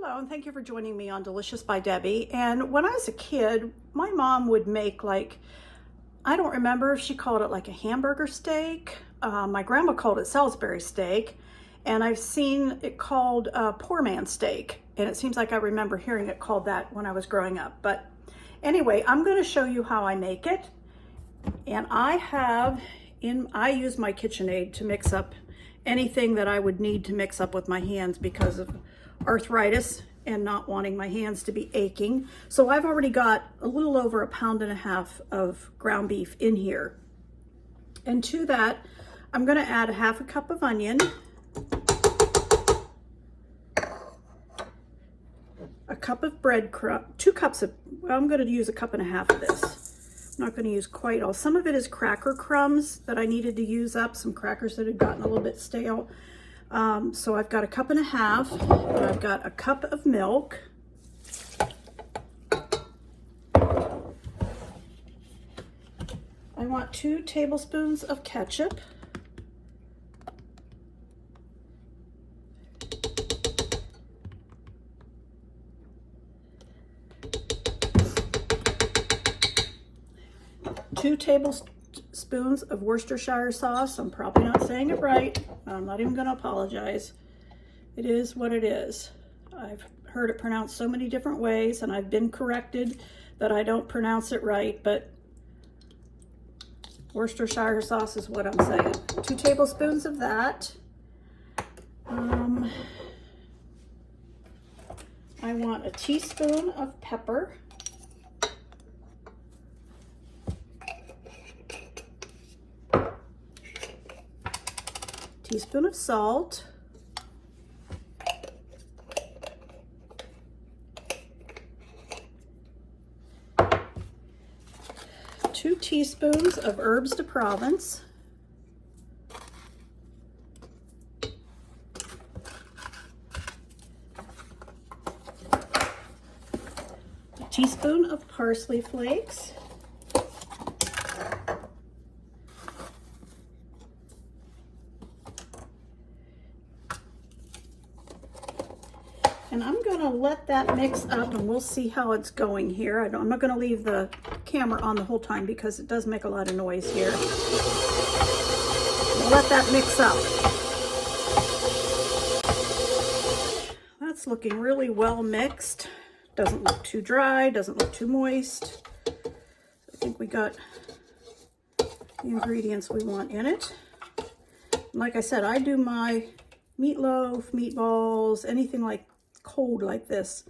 Hello, and thank you for joining me on Delicious by Debbie. And when I was a kid, my mom would make I don't remember if she called it like a hamburger steak. My grandma called it Salisbury steak. And I've seen it called poor man steak. And it seems like I remember hearing it called that when I was growing up. But anyway, I'm going to show you how I make it. And I use my KitchenAid to mix up anything that I would need to mix up with my hands because of arthritis and not wanting my hands to be aching. So I've already got a little over 1.5 pounds of ground beef in here. And to that, I'm going to add 1/2 cup of onion, a cup of breadcrumb, 2 cups of, well, I'm going to use 1.5 cups of this. I'm not going to use quite all. Some of it is cracker crumbs that I needed to use up, some crackers that had gotten a little bit stale. So I've got 1.5 cups, and I've got 1 cup of milk. I want 2 tablespoons of ketchup. Two tablespoons of Worcestershire sauce. I'm probably not saying it right. I'm not even going to apologize. It is what it is. I've heard it pronounced so many different ways, and I've been corrected that I don't pronounce it right, but Worcestershire sauce is what I'm saying. 2 tablespoons of that. I want a teaspoon of pepper. Teaspoon of salt, 2 teaspoons of Herbs de Provence, a teaspoon of parsley flakes, and I'm going to let that mix up and we'll see how it's going here. I'm not going to leave the camera on the whole time because it does make a lot of noise here. We'll let that mix up. That's looking really well mixed. Doesn't look too dry, doesn't look too moist. I think we got the ingredients we want in it. And like I said, I do my meatloaf, meatballs, anything like cold like this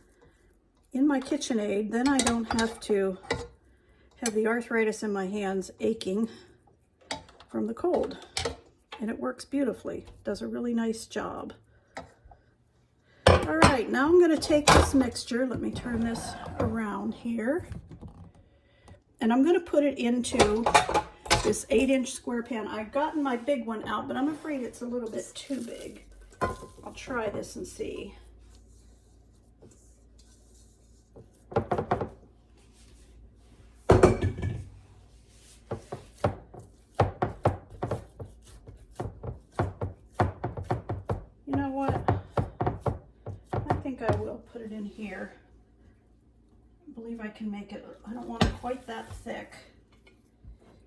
in my KitchenAid, then I don't have to have the arthritis in my hands aching from the cold. And it works beautifully. Does a really nice job. All right, now I'm going to take this mixture. Let me turn this around here. And I'm going to put it into this 8-inch square pan. I've gotten my big one out, but I'm afraid it's a little bit too big. I'll try this and see. You know what? I think I will put it in here. I believe I can make it. I don't want it quite that thick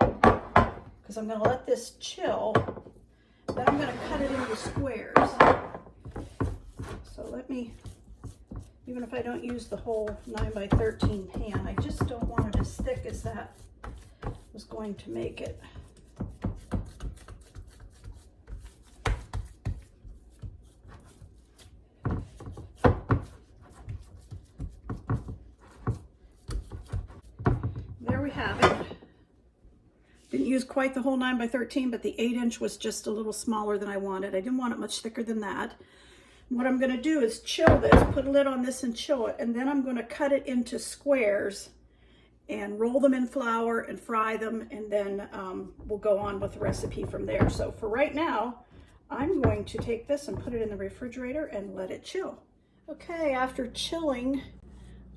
because I'm going to let this chill. Then I'm going to cut it into squares. So let me, even if I don't use the whole 9x13 pan, I just don't want it as thick as that was going to make it. There we have it. Didn't use quite the whole 9x13, but the 8-inch was just a little smaller than I wanted. I didn't want it much thicker than that. What I'm going to do is chill this, put a lid on this and chill it, and then I'm going to cut it into squares and roll them in flour and fry them, and then we'll go on with the recipe from there. So for right now, I'm going to take this and put it in the refrigerator and let it chill. Okay, after chilling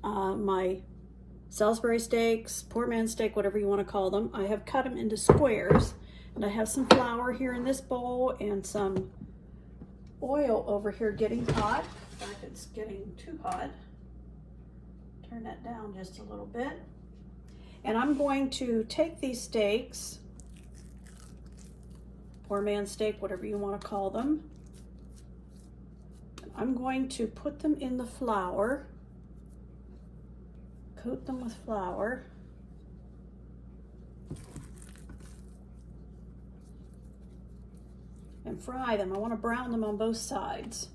my Salisbury steaks, poor man steak, whatever you want to call them, I have cut them into squares, and I have some flour here in this bowl and some oil over here getting hot. fact, it's getting too hot. Turn that down just a little bit. And I'm going to take these steaks, poor man's steak, whatever you want to call them. I'm going to put them in the flour, coat them with flour. And fry them. I want to brown them on both sides.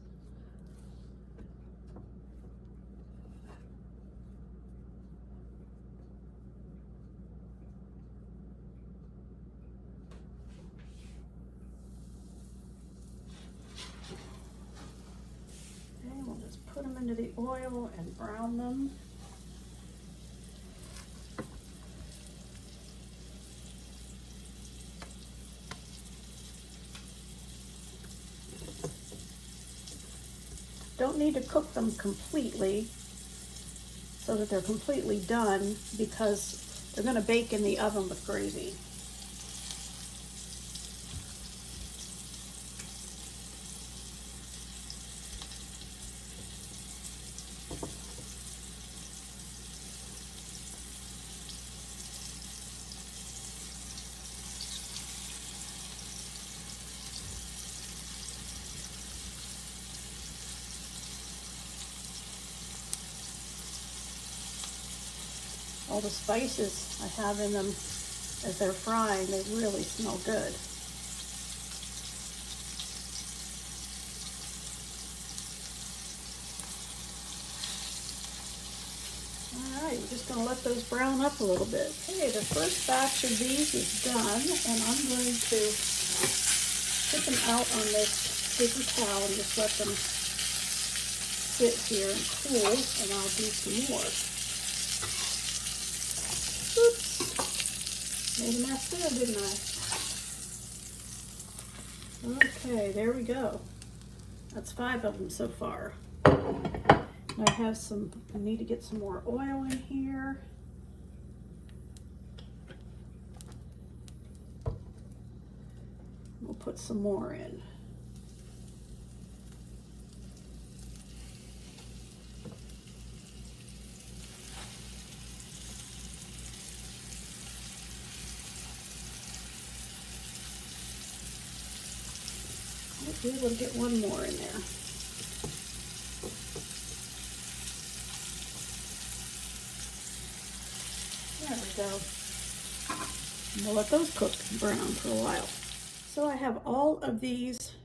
Okay, we'll just put them into the oil and brown them. Don't need to cook them completely so that they're completely done, because they're going to bake in the oven with gravy. All the spices I have in them as they're frying, they really smell good. All right, we're just going to let those brown up a little bit. Okay, the first batch of these is done, and I'm going to put them out on this paper towel and just let them sit here and cool, and I'll do some more. Oops, made a mess there, didn't I? Okay, there we go. That's 5 of them so far. I have some, I need to get some more oil in here. We'll put some more in. Might be able to get one more in there. There we go. And we'll let those cook brown for a while. So I have all of these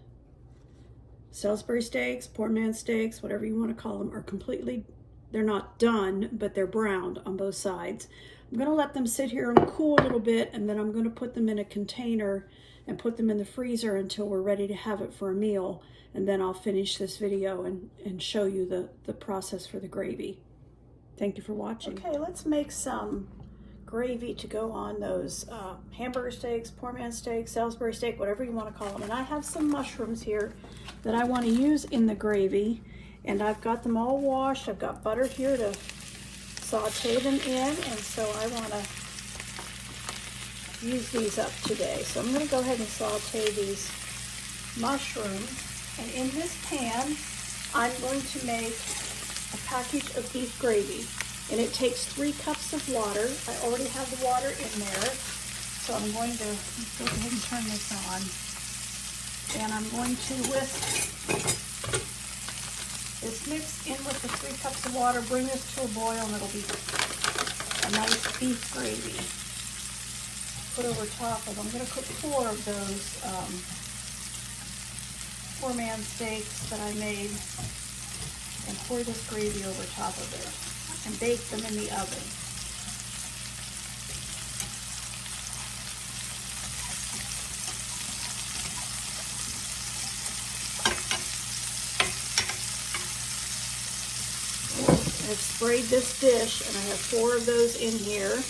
Salisbury steaks, poor man's steaks, whatever you want to call them, are completely, they're not done, but they're browned on both sides. I'm going to let them sit here and cool a little bit, and then I'm going to put them in a container and put them in the freezer until we're ready to have it for a meal. And then I'll finish this video and show you the process for the gravy. Thank you for watching. Okay, let's make some gravy to go on those hamburger steaks, poor man's steak, Salisbury steak, whatever you want to call them. And I have some mushrooms here that I want to use in the gravy, and I've got them all washed. I've got butter here to saute them in, and so I want to use these up today. So I'm going to go ahead and saute these mushrooms, and in this pan I'm going to make a package of beef gravy, and it takes 3 cups of water. I already have the water in there, so I'm going to go ahead and turn this on, and I'm going to whisk this mix in with the 3 cups of water, bring this to a boil, and it'll be a nice beef gravy. Put over top of them. I'm going to cook 4 of those poor man's steaks that I made, and pour this gravy over top of it and bake them in the oven. I've sprayed this dish, and I have 4 of those in here.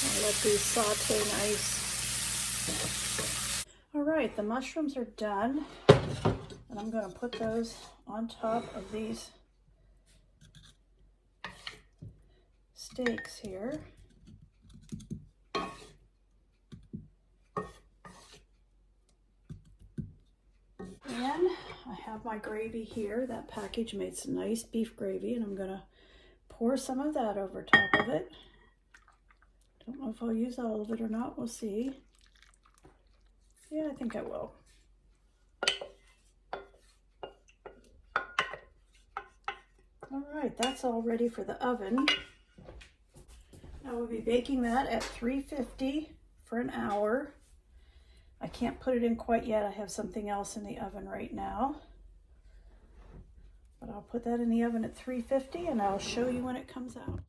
I'll let these saute nice. All right, the mushrooms are done. And I'm going to put those on top of these steaks here. And I have my gravy here. That package made some nice beef gravy, and I'm going to pour some of that over top of it. Don't know if I'll use all of it or not. We'll see. Yeah, I think I will. All right, that's all ready for the oven. Now we'll be baking that at 350 for an hour. I can't put it in quite yet. I have something else in the oven right now. But I'll put that in the oven at 350 and I'll show you when it comes out.